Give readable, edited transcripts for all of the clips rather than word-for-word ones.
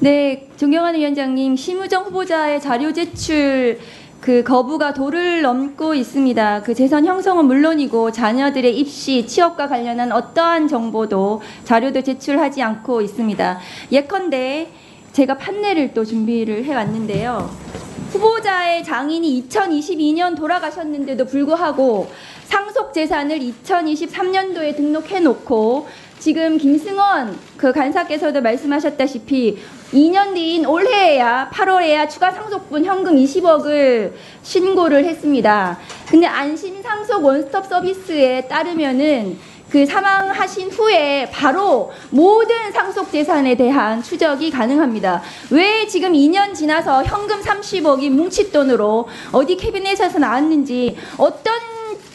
네, 존경하는 위원장님, 심우정 후보자의 자료 제출 거부가 도를 넘고 있습니다. 재산 형성은 물론이고 자녀들의 입시, 취업과 관련한 어떠한 정보도 자료도 제출하지 않고 있습니다. 예컨대 제가 판례를 또 준비를 해왔는데요. 후보자의 장인이 2022년 돌아가셨는데도 불구하고 상속 재산을 2023년도에 등록해놓고 지금 김승원 간사께서도 말씀하셨다시피 2년 뒤인 올해에야 8월에야 추가 상속분 현금 20억을 신고를 했습니다. 근데 안심상속 원스톱 서비스에 따르면은 사망하신 후에 바로 모든 상속 재산에 대한 추적이 가능합니다. 왜 지금 2년 지나서 현금 30억이 뭉칫돈으로 어디 캐비넷에서 나왔는지 어떤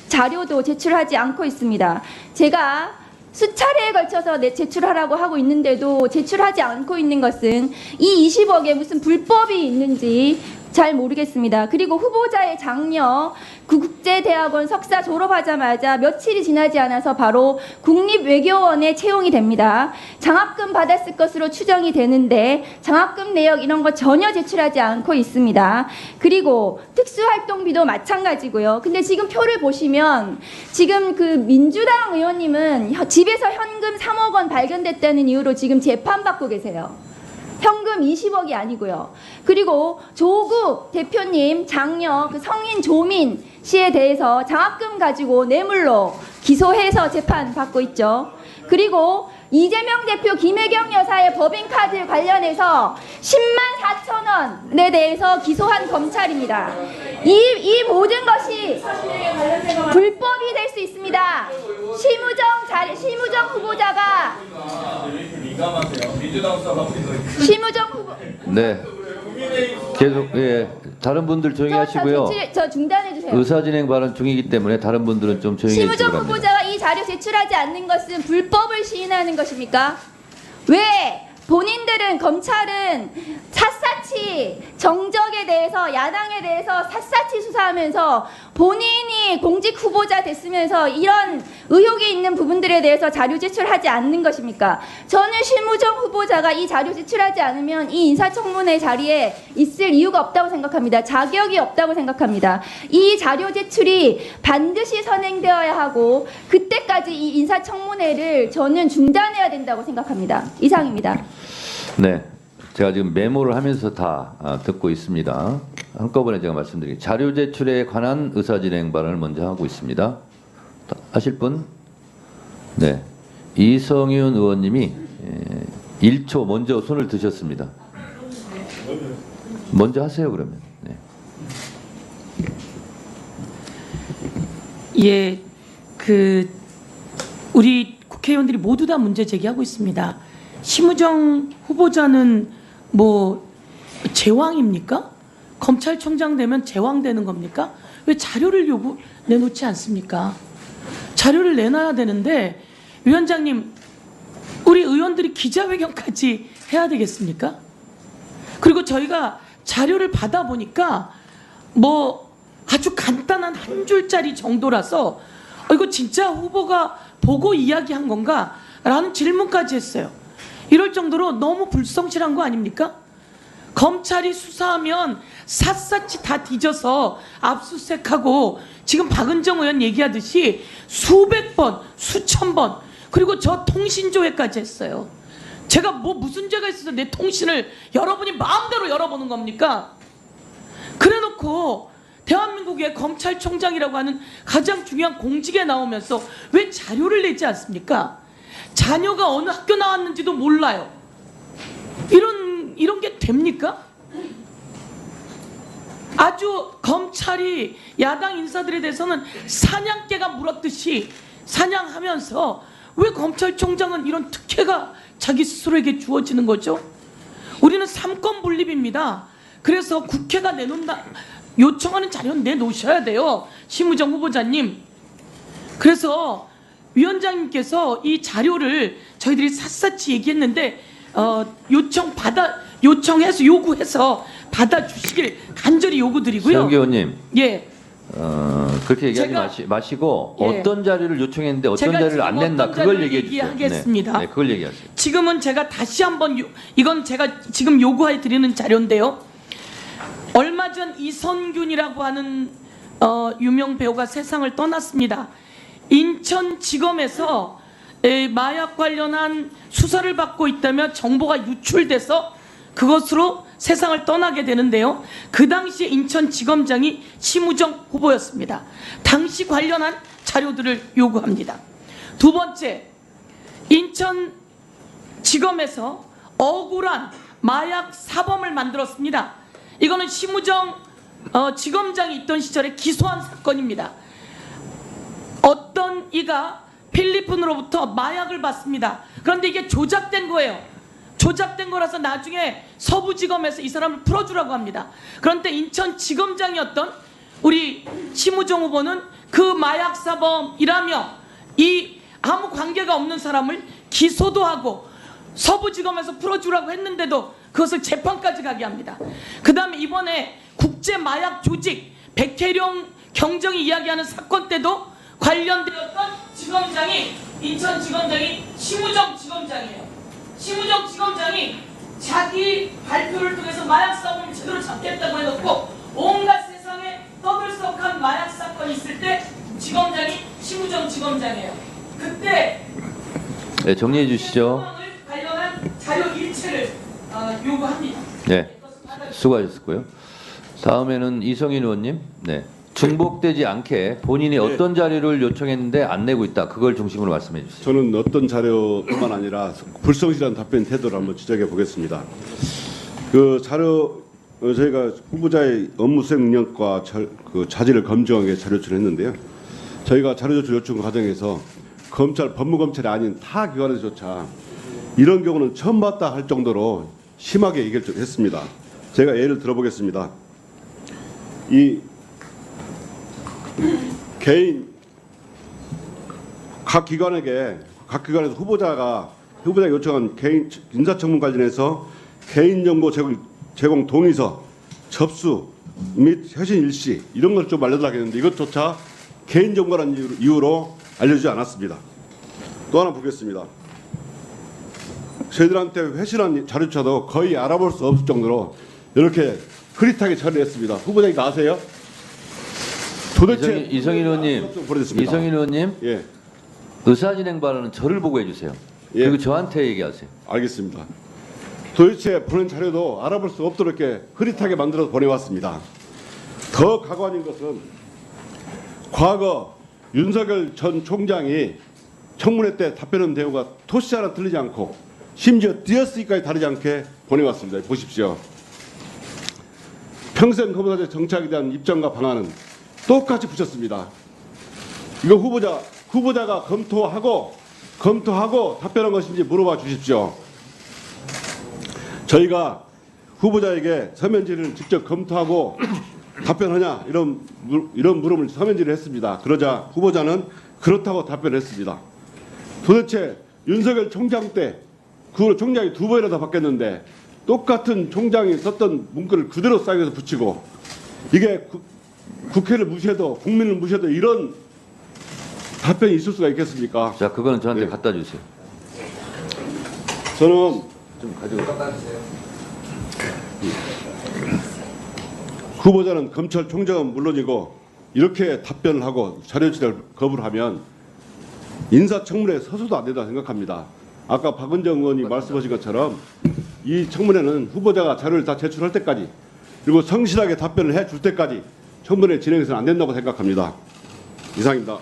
자료도 제출하지 않고 있습니다. 제가 수차례에 걸쳐서 제출하라고 하고 있는데도 제출하지 않고 있는 것은 이 20억에 무슨 불법이 있는지 잘 모르겠습니다. 그리고 후보자의 장녀 국제대학원 석사 졸업하자마자 며칠이 지나지 않아서 바로 국립외교원에 채용이 됩니다. 장학금 받았을 것으로 추정이 되는데 장학금 내역 이런 거 전혀 제출하지 않고 있습니다. 그리고 특수활동비도 마찬가지고요. 근데 지금 표를 보시면 지금 민주당 의원님은 집에서 현금 3억 원 발견됐다는 이유로 지금 재판받고 계세요. 현금 20억이 아니고요. 그리고 조국 대표님 장녀 성인 조민 씨에 대해서 장학금 가지고 뇌물로 기소해서 재판받고 있죠. 그리고 이재명 대표 김혜경 여사의 법인카드 관련해서 10만 4천 원에 대해서 기소한 검찰입니다. 이 모든 것이 불법이 될 수 있습니다. 심우정 후보자가 심우정 후보 네. 계속 다른 분들 조용히 하시고요. 저 중단해 주세요. 의사진행 발언 중이기 때문에 다른 분들은 좀 조용히 해주시기 심우정 바랍니다. 후보자가 이 자료 제출하지 않는 것은 불법을 시인하는 것입니까? 왜 본인들은 검찰은 샅샅이 정적에 대해서 야당에 대해서 샅샅이 수사하면서 본인이 공직 후보자 됐으면서 이런 의혹이 있는 부분들에 대해서 자료 제출하지 않는 것입니까? 저는 심우정 후보자가 이 자료 제출하지 않으면 이 인사청문회 자리에 있을 이유가 없다고 생각합니다. 자격이 없다고 생각합니다. 이 자료 제출이 반드시 선행되어야 하고 그때까지 이 인사청문회를 저는 중단해야 된다고 생각합니다. 이상입니다. 네, 제가 지금 메모를 하면서 다 듣고 있습니다. 한꺼번에 제가 말씀드릴게요. 자료 제출에 관한 의사진행 발언을 먼저 하고 있습니다. 하실 분? 네, 이성윤 의원님이 1초 먼저 손을 드셨습니다. 먼저 하세요 그러면. 네. 예, 우리 국회의원들이 모두 다 문제 제기하고 있습니다. 심우정 후보자는 뭐 제왕입니까? 검찰총장 되면 제왕 되는 겁니까? 왜 자료를 내놓지 않습니까? 자료를 내놔야 되는데 위원장님, 우리 의원들이 기자회견까지 해야 되겠습니까? 그리고 저희가 자료를 받아보니까 뭐 아주 간단한 한 줄짜리 정도라서 이거 진짜 후보가 보고 이야기한 건가? 라는 질문까지 했어요. 이럴 정도로 너무 불성실한 거 아닙니까? 검찰이 수사하면 샅샅이 다 뒤져서 압수수색하고 지금 박은정 의원 얘기하듯이 수백 번, 수천 번, 그리고 저 통신조회까지 했어요. 제가 무슨 죄가 있어서 내 통신을 여러분이 마음대로 열어보는 겁니까? 그래놓고 대한민국의 검찰총장이라고 하는 가장 중요한 공직에 나오면서 왜 자료를 내지 않습니까? 자녀가 어느 학교 나왔는지도 몰라요. 이런 게 됩니까? 아주 검찰이 야당 인사들에 대해서는 사냥개가 물었듯이 사냥하면서 왜 검찰총장은 이런 특혜가 자기 스스로에게 주어지는 거죠? 우리는 삼권 분립입니다. 그래서 국회가 요청하는 자료는 내놓으셔야 돼요. 심우정 후보자님. 그래서 위원장님께서 이 자료를 저희들이 샅샅이 얘기했는데 요구해서 받아주시길 간절히 요구드리고요. 정 의원님. 예. 그렇게 얘기하지 제가- 마시고 예. 어떤 자료를 요청했는데 어떤 제가 자료를 안 지금 냈나 어떤 그걸 자료를 얘기해 주세요. 얘기하겠습니다. 네, 그걸 얘기하세요. 지금은 제가 다시 한번 이건 제가 지금 요구해 드리는 자료인데요. 얼마 전 이선균이라고 하는 유명 배우가 세상을 떠났습니다. 인천지검에서 마약 관련한 수사를 받고 있다며 정보가 유출돼서 그것으로 세상을 떠나게 되는데요. 그 당시에 인천지검장이 심우정 후보였습니다. 당시 관련한 자료들을 요구합니다. 두 번째, 인천지검에서 억울한 마약 사범을 만들었습니다. 이거는 심우정 지검장이 있던 시절에 기소한 사건입니다. 어떤 이가 필리핀으로부터 마약을 받습니다. 그런데 이게 조작된 거예요. 조작된 거라서 나중에 서부지검에서 이 사람을 풀어주라고 합니다. 그런데 인천지검장이었던 우리 심우정 후보는 그 마약 사범이라며 이 아무 관계가 없는 사람을 기소도 하고 서부지검에서 풀어주라고 했는데도 그것을 재판까지 가게 합니다. 그 다음에 이번에 국제마약 조직 백혜령 경정이 이야기하는 사건 때도 관련되었던 지검장이 인천지검장이 심우정 지검장이에요. 심우정 지검장이 자기 발표를 통해서 마약 사범을 제대로 잡겠다고 해놓고 온갖 세상에 떠들썩한 마약 사건이 있을 때 지검장이 심우정 지검장이에요. 그때 네, 정리해 주시죠. 상황을 관련한 자료 일체를 요구합니다. 네, 수고하셨고요. 다음에는 이성인 의원님. 네. 중복되지 않게 본인이 어떤 자료를 요청했는데 안 내고 있다. 그걸 중심으로 말씀해 주세요. 저는 어떤 자료뿐만 아니라 불성실한 답변 태도를 한번 지적해 보겠습니다. 그 자료 저희가 후보자의 업무 수행 능력과 그 자질을 검증하기 위해 자료 요청했는데요. 저희가 자료 조출 요청 과정에서 검찰 법무검찰이 아닌 타 기관에서조차 이런 경우는 처음 봤다 할 정도로 심하게 얘기를 했습니다. 제가 예를 들어보겠습니다. 이 개인 각 기관에서 후보자가 요청한 개인 인사청문 관련해서 개인정보 제공 동의서 접수 및 회신 일시 이런 걸 좀 알려달라고 했는데 이것조차 개인정보라는 이유로 알려주지 않았습니다. 또 하나 보겠습니다. 저희들한테 회신한 자료조차도 거의 알아볼 수 없을 정도로 이렇게 흐릿하게 처리했습니다. 후보자님 아세요? 도대체 이성인 의원님, 보내줬습니다. 이성인 의원님, 예, 의사진행 발언은 저를 보고 해주세요. 예. 그리고 저한테 얘기하세요. 알겠습니다. 도대체 보낸 자료도 알아볼 수 없도록 이렇게 흐릿하게 만들어서 보내왔습니다. 더 가관인 것은 과거 윤석열 전 총장이 청문회 때 답변한 내용과 토시 하나 틀리지 않고 심지어 띄어쓰기까지 다르지 않게 보내왔습니다. 보십시오. 평생 검사제 정착에 대한 입장과 방안은 똑같이 붙였습니다. 이거 후보자가 검토하고 답변한 것인지 물어봐 주십시오. 저희가 후보자에게 서면 질의를 직접 검토하고 답변하냐 이런 물음을 서면 질의를 했습니다. 그러자 후보자는 그렇다고 답변했습니다. 도대체 윤석열 총장 때 그 총장이 두 번이나 더 바뀌었는데 똑같은 총장이 썼던 문구를 그대로 싸게서 붙이고 이게 국회를 무시해도 국민을 무시해도 이런 답변이 있을 수가 있겠습니까? 자, 그거는 저한테 네. 갖다 주세요. 저는 좀 가지고. 후보자는 검찰총장은 물론이고 이렇게 답변을 하고 자료 제출을 거부를 하면 인사청문회에 서서도 안 된다 생각합니다. 아까 박은정 의원이 말씀하신 것처럼 이 청문회는 후보자가 자료를 다 제출할 때까지 그리고 성실하게 답변을 해줄 때까지 청문회 진행해서는 안 된다고 생각합니다. 이상입니다.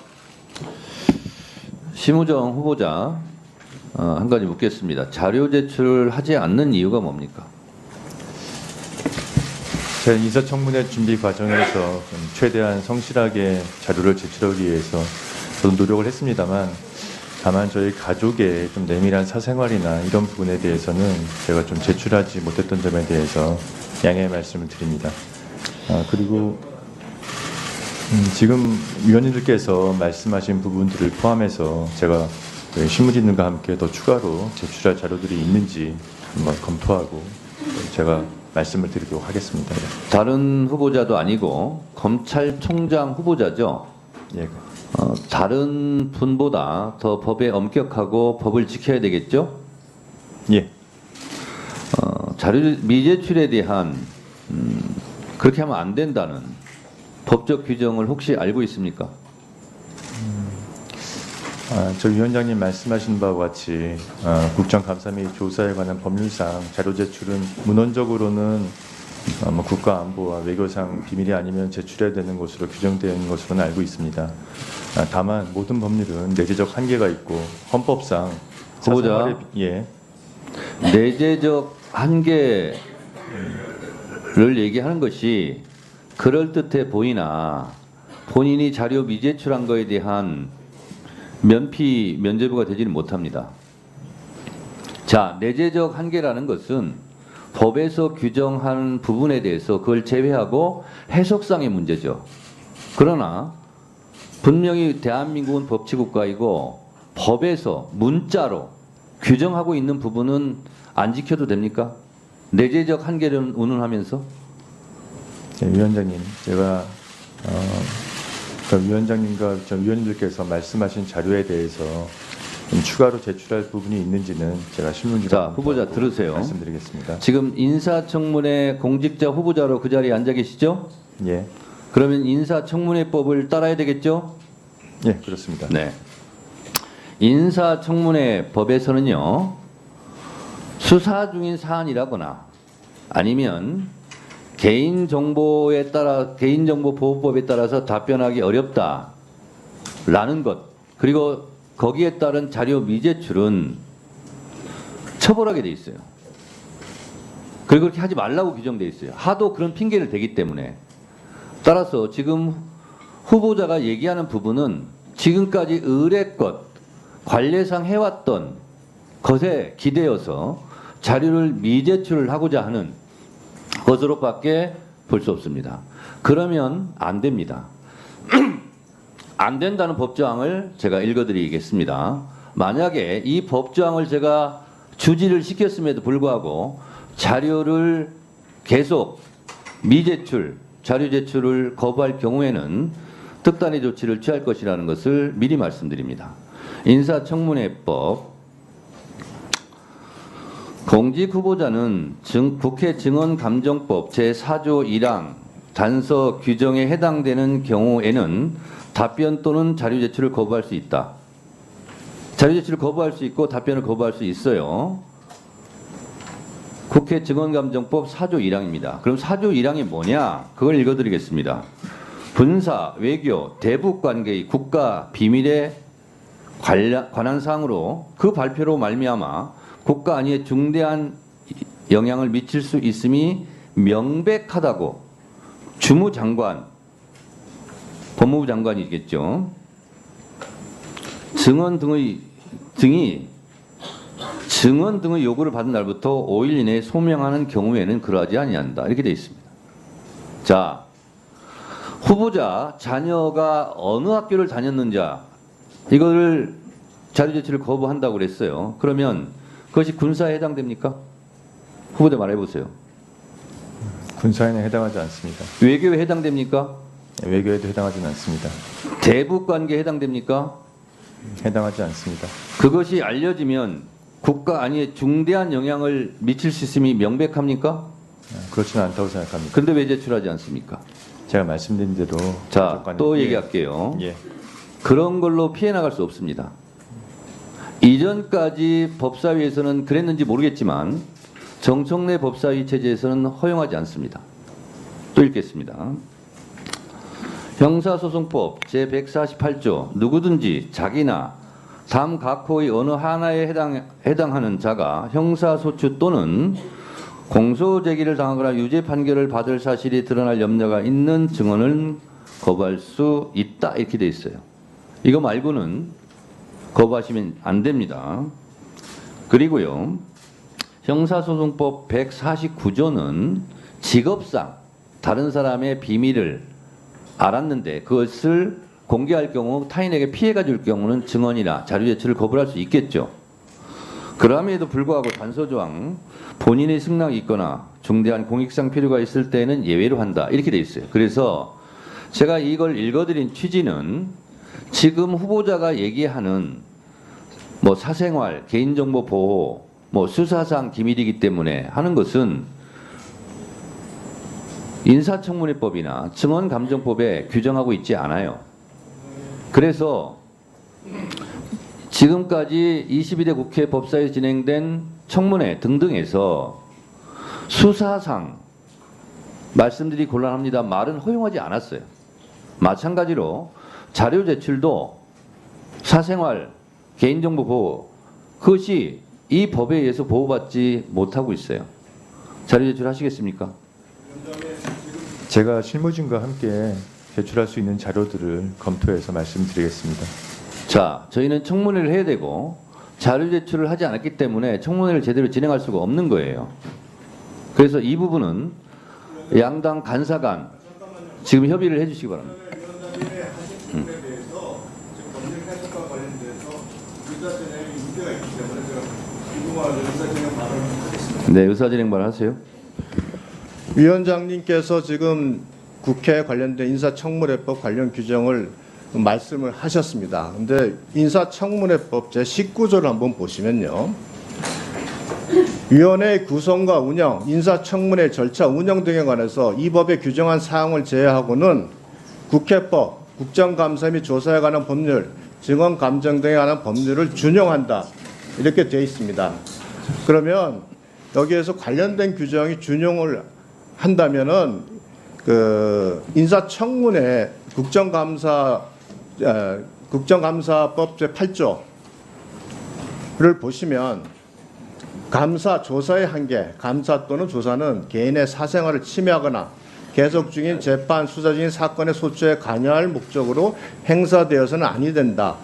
심우정 후보자 한 가지 묻겠습니다. 자료 제출을 하지 않는 이유가 뭡니까? 저희 인사청문회 준비 과정에서 좀 최대한 성실하게 자료를 제출하기 위해서 저도 노력을 했습니다만 다만 저희 가족의 좀 내밀한 사생활이나 이런 부분에 대해서는 제가 좀 제출하지 못했던 점에 대해서 양해의 말씀을 드립니다. 그리고 지금 위원님들께서 말씀하신 부분들을 포함해서 제가 실무진들과 함께 더 추가로 제출할 자료들이 있는지 한번 검토하고 제가 말씀을 드리도록 하겠습니다. 다른 후보자도 아니고 검찰총장 후보자죠. 예. 다른 분보다 더 법에 엄격하고 법을 지켜야 되겠죠? 예. 자료 미제출에 대한 그렇게 하면 안 된다는 법적 규정을 혹시 알고 있습니까? 저 위원장님 말씀하신 바와 같이 국정감사 및 조사에 관한 법률상 자료 제출은 문헌적으로는 뭐 국가안보와 외교상 비밀이 아니면 제출해야 되는 것으로 규정되어 있는 것으로는 알고 있습니다. 다만 모든 법률은 내재적 한계가 있고 헌법상 후보자. 예. 내재적 한계를 얘기하는 것이 그럴듯해 보이나 본인이 자료 미제출한 거에 대한 면죄부가 되지는 못합니다. 자, 내재적 한계라는 것은 법에서 규정한 부분에 대해서 그걸 제외하고 해석상의 문제죠. 그러나 분명히 대한민국은 법치국가이고 법에서 문자로 규정하고 있는 부분은 안 지켜도 됩니까? 내재적 한계를 운운하면서? 네, 위원장님, 제가 그러니까 위원장님과 저 위원님들께서 말씀하신 자료에 대해서 좀 추가로 제출할 부분이 있는지는 제가 신문지로 자, 후보자 들으세요. 말씀드리겠습니다. 지금 인사청문회 공직자 후보자로 그 자리에 앉아 계시죠? 예, 그러면 인사청문회법을 따라야 되겠죠? 예, 그렇습니다. 네. 인사청문회법에서는요, 수사 중인 사안이라거나 아니면 개인정보보호법에 따라서 답변하기 어렵다라는 것, 그리고 거기에 따른 자료 미제출은 처벌하게 돼 있어요. 그리고 그렇게 하지 말라고 규정돼 있어요. 하도 그런 핑계를 대기 때문에. 따라서 지금 후보자가 얘기하는 부분은 지금까지 의뢰껏 관례상 해왔던 것에 기대어서 자료를 미제출을 하고자 하는 것으로밖에 볼 수 없습니다. 그러면 안 됩니다. 안 된다는 법조항을 제가 읽어드리겠습니다. 만약에 이 법조항을 제가 주지를 시켰음에도 불구하고 자료를 계속 미제출, 자료 제출을 거부할 경우에는 특단의 조치를 취할 것이라는 것을 미리 말씀드립니다. 인사청문회법 공직 후보자는 국회 증언감정법 제4조 1항 단서 규정에 해당되는 경우에는 답변 또는 자료 제출을 거부할 수 있다. 자료 제출을 거부할 수 있고 답변을 거부할 수 있어요. 국회 증언감정법 4조 1항입니다. 그럼 4조 1항이 뭐냐? 그걸 읽어드리겠습니다. 군사, 외교, 대북 관계의 국가 비밀에 관한 사항으로 그 발표로 말미암아 국가 안위에 중대한 영향을 미칠 수 있음이 명백하다고 주무장관, 법무부 장관이겠죠. 증언 등의 요구를 받은 날부터 5일 이내에 소명하는 경우에는 그러하지 아니한다. 이렇게 되어 있습니다. 자, 후보자 자녀가 어느 학교를 다녔는지 이거를 자료 제출을 거부한다고 그랬어요. 그러면 그것이 군사에 해당됩니까? 후보자 말해보세요. 군사에는 해당하지 않습니다. 외교에 해당됩니까? 외교에도 해당하지는 않습니다. 대북 관계에 해당됩니까? 해당하지 않습니다. 그것이 알려지면 국가 안위에 중대한 영향을 미칠 수 있음이 명백합니까? 그렇지는 않다고 생각합니다. 근데 왜 제출하지 않습니까? 제가 말씀드린 대로 자, 조건이- 또 예, 얘기할게요. 예. 그런 걸로 피해 나갈 수 없습니다. 이전까지 법사위에서는 그랬는지 모르겠지만 정청래 법사위 체제에서는 허용하지 않습니다. 또 읽겠습니다. 형사소송법 제148조 누구든지 자기나 다음 각호의 어느 하나에 해당하는 자가 형사소추 또는 공소제기를 당하거나 유죄 판결을 받을 사실이 드러날 염려가 있는 증언을 거부할 수 있다 이렇게 돼 있어요. 이거 말고는 거부하시면 안 됩니다. 그리고요, 형사소송법 149조는 직업상 다른 사람의 비밀을 알았는데 그것을 공개할 경우 타인에게 피해가 줄 경우는 증언이나 자료 제출을 거부할 수 있겠죠. 그럼에도 불구하고 단서조항 본인의 승낙이 있거나 중대한 공익상 필요가 있을 때는 예외로 한다. 이렇게 돼 있어요. 그래서 제가 이걸 읽어드린 취지는 지금 후보자가 얘기하는 뭐 사생활, 개인정보 보호, 뭐 수사상 기밀이기 때문에 하는 것은 인사청문회법이나 증언감정법에 규정하고 있지 않아요. 그래서 지금까지 22대 국회 법사위에서 진행된 청문회 등등에서 수사상 말씀드리기 곤란합니다. 말은 허용하지 않았어요. 마찬가지로 자료 제출도 사생활, 개인정보 보호 그것이 이 법에 의해서 보호받지 못하고 있어요. 자료 제출하시겠습니까? 제가 실무진과 함께 제출할 수 있는 자료들을 검토해서 말씀드리겠습니다. 자, 저희는 청문회를 해야 되고 자료 제출을 하지 않았기 때문에 청문회를 제대로 진행할 수가 없는 거예요. 그래서 이 부분은 양당 간사 간 지금 협의를 해주시기 바랍니다. 네, 의사진행 발언하세요. 위원장님께서 지금 국회 관련된 인사청문회법 관련 규정을 말씀을 하셨습니다. 근데 인사청문회법 제19조를 한번 보시면요. 위원회 구성과 운영, 인사청문회 절차 운영 등에 관해서 이 법에 규정한 사항을 제외하고는 국회법, 국정감사 및 조사에 관한 법률, 증언감정 등에 관한 법률을 준용한다. 이렇게 되어 있습니다. 그러면 여기에서 관련된 규정이 준용을 한다면은 그 인사청문회 국정감사법 제8조를 보시면 감사 조사의 한계, 감사 또는 조사는 개인의 사생활을 침해하거나 계속 중인 재판 수사 중인 사건의 소추에 관여할 목적으로 행사되어서는 아니 된다.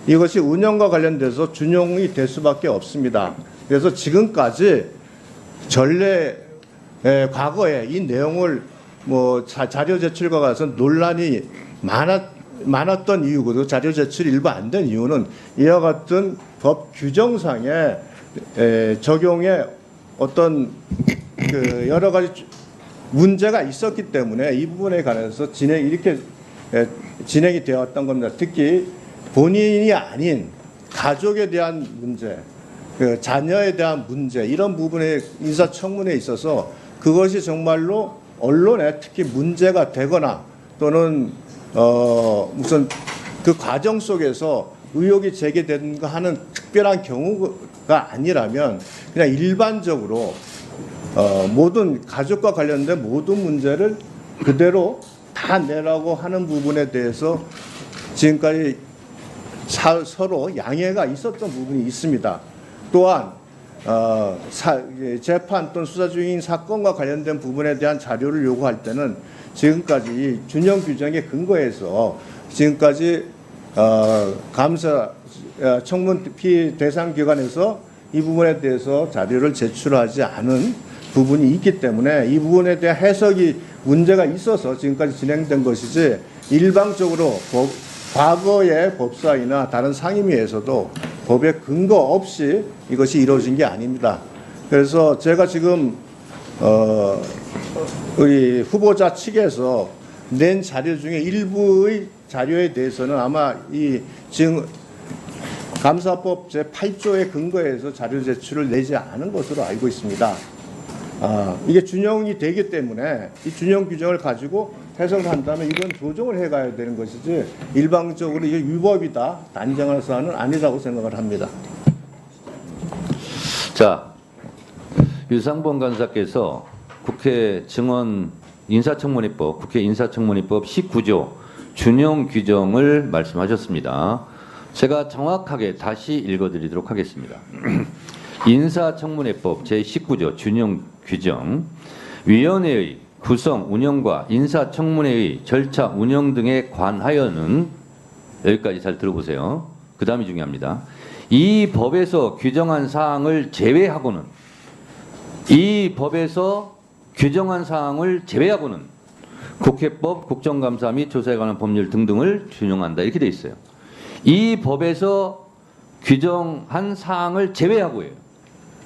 이것이 운영과 관련돼서 준용이 될 수밖에 없습니다. 그래서 지금까지 전례 과거에 이 내용을 뭐 자료 제출과 가서 논란이 많았던 이유고 자료 제출이 일부 안 된 이유는 이와 같은 법 규정상의 적용에 어떤 그 여러 가지 문제가 있었기 때문에 이 부분에 관해서 이렇게 진행이 되었던 겁니다. 특히 본인이 아닌 가족에 대한 문제, 그 자녀에 대한 문제 이런 부분에 인사청문회에 있어서 그것이 정말로 언론에 특히 문제가 되거나 또는 무슨 그 과정 속에서 의혹이 제기된가 하는 특별한 경우가 아니라면 그냥 일반적으로 모든 가족과 관련된 모든 문제를 그대로 다 내라고 하는 부분에 대해서 지금까지 서로 양해가 있었던 부분이 있습니다. 또한 재판 또는 수사 중인 사건과 관련된 부분에 대한 자료를 요구할 때는 지금까지 준용 규정에 근거해서 지금까지 감사 청문 피의 대상 기관에서 이 부분에 대해서 자료를 제출하지 않은 부분이 있기 때문에 이 부분에 대한 해석이 문제가 있어서 지금까지 진행된 것이지 일방적으로 과거의 법사위나 다른 상임위에서도 법에 근거 없이 이것이 이루어진 게 아닙니다. 그래서 제가 지금 우리 후보자 측에서 낸 자료 중에 일부의 자료에 대해서는 아마 이 지금 감사법 제8조에 근거해서 자료 제출을 내지 않은 것으로 알고 있습니다. 이게 준용이 되기 때문에 이 준용 규정을 가지고 해석을 한다면 이건 조정을 해가야 되는 것이지 일방적으로 이게 위법이다 단정할 사안은 아니라고 생각을 합니다. 자, 유상범 간사께서 국회 국회 인사청문회법 19조 준용 규정을 말씀하셨습니다. 제가 정확하게 다시 읽어드리도록 하겠습니다. 인사청문회법 제19조 준용 규정 위원회의 구성, 운영과 인사청문회의 절차 운영 등에 관하여는 여기까지 잘 들어보세요. 그 다음이 중요합니다. 이 법에서 규정한 사항을 제외하고는 국회법, 국정감사 및 조사에 관한 법률 등등을 준용한다. 이렇게 돼 있어요. 이 법에서 규정한 사항을 제외하고예요.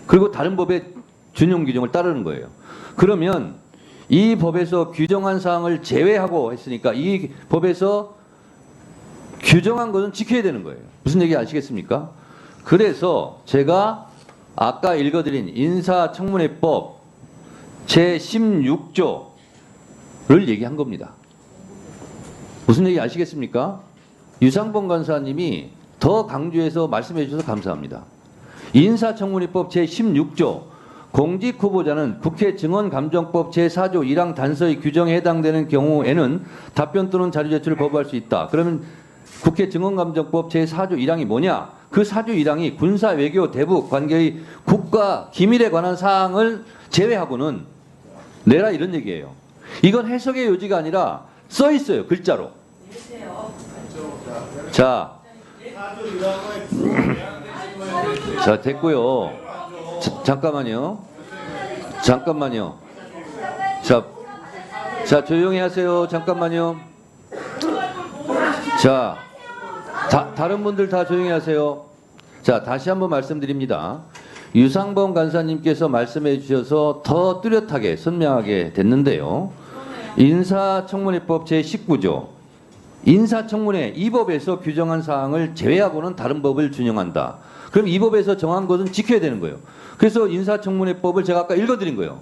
그리고 다른 법의 준용 규정을 따르는 거예요. 그러면 이 법에서 규정한 사항을 제외하고 했으니까 이 법에서 규정한 것은 지켜야 되는 거예요. 무슨 얘기 아시겠습니까? 그래서 제가 아까 읽어드린 인사청문회법 제16조를 얘기한 겁니다. 무슨 얘기 아시겠습니까? 유상범 간사님이 더 강조해서 말씀해 주셔서 감사합니다. 인사청문회법 제16조 공직후보자는 국회 증언감정법 제4조 1항 단서의 규정에 해당되는 경우에는 답변 또는 자료 제출을 거부할 수 있다. 그러면 국회 증언감정법 제4조 1항이 뭐냐? 그 4조 1항이 군사 외교 대북 관계의 국가 기밀에 관한 사항을 제외하고는 내라 이런 얘기예요. 이건 해석의 요지가 아니라 써 있어요. 글자로. 자, 자 됐고요. 잠깐만요. 자 조용히 하세요. 잠깐만요. 자, 다른 분들 다 조용히 하세요. 자, 다시 한번 말씀드립니다. 유상범 간사님께서 말씀해 주셔서 더 뚜렷하게 선명하게 됐는데요. 인사청문회법 제19조 인사청문회 이 법에서 규정한 사항을 제외하고는 다른 법을 준용한다. 그럼 이 법에서 정한 것은 지켜야 되는 거예요. 그래서 인사청문회법을 제가 아까 읽어드린 거예요.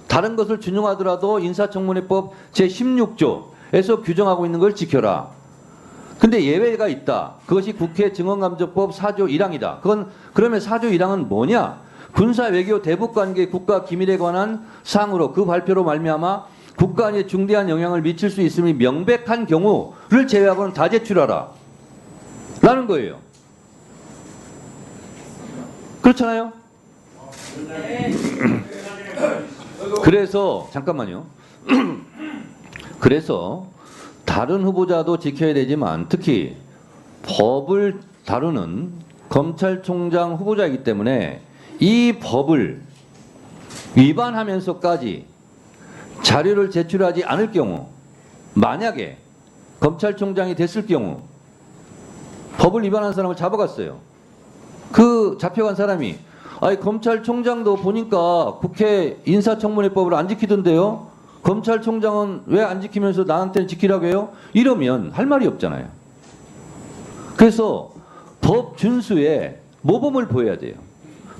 다른 것을 준용하더라도 인사청문회법 제16조에서 규정하고 있는 걸 지켜라. 근데 예외가 있다. 그것이 국회 증언감정법 4조 1항이다. 그러면 4조 1항은 뭐냐? 군사 외교 대북 관계 국가 기밀에 관한 사항으로 그 발표로 말미암아 국가 안에 중대한 영향을 미칠 수 있음이 명백한 경우를 제외하고는 다 제출하라. 라는 거예요. 그렇잖아요? 그래서 잠깐만요. 그래서 다른 후보자도 지켜야 되지만 특히 법을 다루는 검찰총장 후보자이기 때문에 이 법을 위반하면서까지 자료를 제출하지 않을 경우 만약에 검찰총장이 됐을 경우 법을 위반한 사람을 잡아갔어요. 그 잡혀간 사람이 아니 검찰총장도 보니까 국회 인사청문회법을 안 지키던데요. 검찰총장은 왜 안 지키면서 나한테는 지키라고 해요? 이러면 할 말이 없잖아요. 그래서 법 준수에 모범을 보여야 돼요.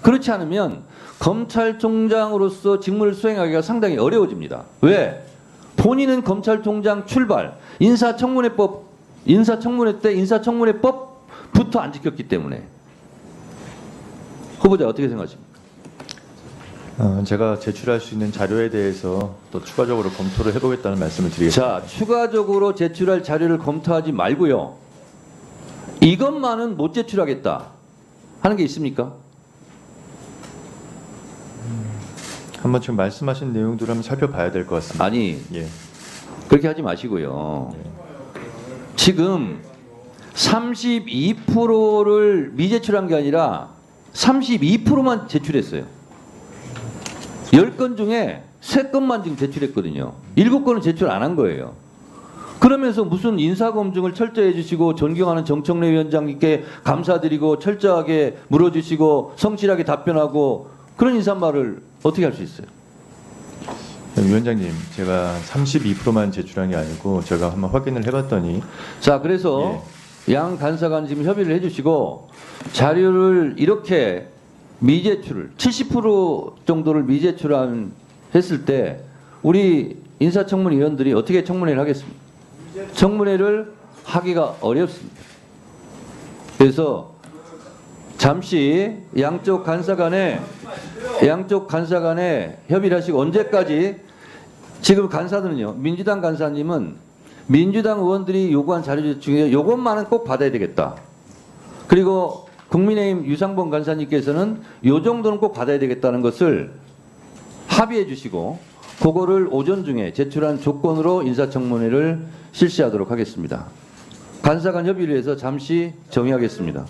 그렇지 않으면 검찰총장으로서 직무를 수행하기가 상당히 어려워집니다. 왜? 본인은 검찰총장 출발, 인사청문회 때 인사청문회법부터 안 지켰기 때문에. 후보자 어떻게 생각하십니까? 제가 제출할 수 있는 자료에 대해서 또 추가적으로 검토를 해보겠다는 말씀을 드리겠습니다. 자, 추가적으로 제출할 자료를 검토하지 말고요. 이것만은 못 제출하겠다 하는 게 있습니까? 한번 지금 말씀하신 내용들을 한번 살펴봐야 될 것 같습니다. 아니, 예. 그렇게 하지 마시고요. 지금 32%를 미제출한 게 아니라 32%만 제출했어요. 10건 중에 3건만 지금 제출했거든요. 7건은 제출 안 한 거예요. 그러면서 무슨 인사검증을 철저히 해주시고 존경하는 정청래 위원장님께 감사드리고 철저하게 물어주시고 성실하게 답변하고 그런 인사말을 어떻게 할 수 있어요? 위원장님, 제가 32%만 제출한 게 아니고 제가 한번 확인을 해봤더니 자, 그래서 양 간사간 지금 협의를 해주시고 자료를 이렇게 미제출을 70% 정도를 미제출한 했을 때 우리 인사청문위원들이 어떻게 청문회를 하겠습니까? 청문회를 하기가 어렵습니다. 그래서 잠시 양쪽 간사 간에 협의를 하시고 언제까지 지금 간사들은요. 민주당 간사님은 민주당 의원들이 요구한 자료 중에 요것만은 꼭 받아야 되겠다. 그리고 국민의힘 유상범 간사님께서는 요 정도는 꼭 받아야 되겠다는 것을 합의해 주시고 그거를 오전 중에 제출한 조건으로 인사청문회를 실시하도록 하겠습니다. 간사 간 협의를 위해서 잠시 정의하겠습니다.